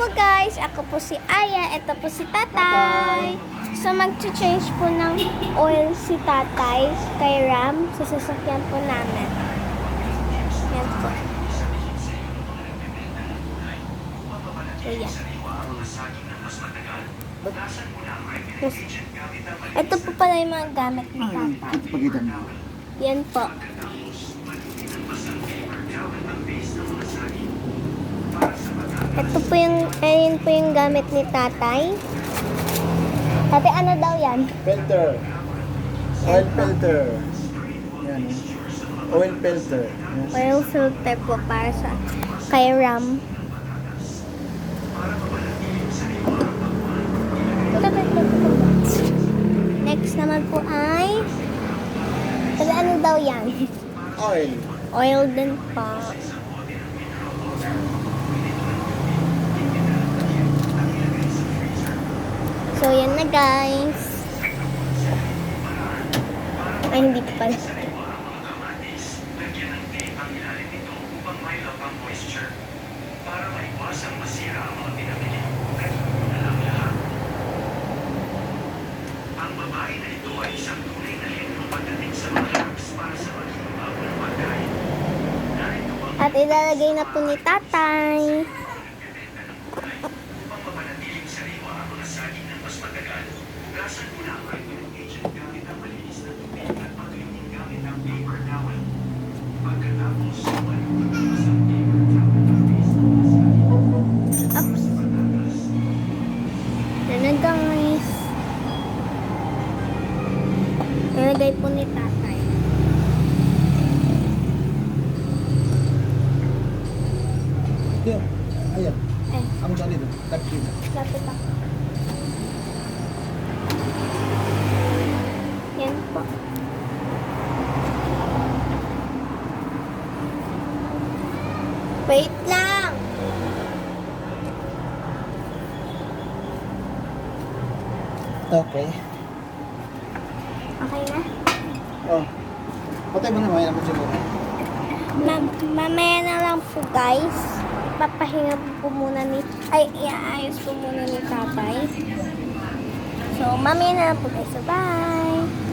po guys, ako po si Aya, ito po si Tatay. So mag-change po ng oil si Tatay kay Ram sa sasakyan po namin. Yan po. So yan. Ito po pala yung mga gamit ni Tatay. Yan po. Ito po yung, ayun po yung gamit ni Tatay. Tatay, ano daw yan? Filter. Oil filter. Yan. Oil filter. Yes. Oil filter po para sa kay Ram. Next naman po ay tatay, ano daw yan? Oil. Oil din po. So, yan na guys. Ay, hindi pa pala. Ang babae na ito ay isang tunay na libro pagdating sa mga herbs para sa maghimaw ng pagkain. Narito ang At ilalagay na po ni Tatay. upang mapanatiling sariwa ang mga saging ng mas matagal. Hugasan muna ang vitamin agent gamit ang malinis na tubig at patuloyin gamit ang paper towel. Pagkatapos, malutas ang paper towel na base ng mga saging. Oops. Yan na guys. Ilalagay po ni Tatay. Yan. Ayan. Ay, Ang dali doon. Tagpin. lapit ako. Yan po. Wait lang! Okay. Okay na? Oh. Patay mo na may naman siguro. Mamaya na lang po guys. Papahinga po muna ni... Ay, iaayos po muna ni Tatay. So, mamaya na lang po guys. So, bye!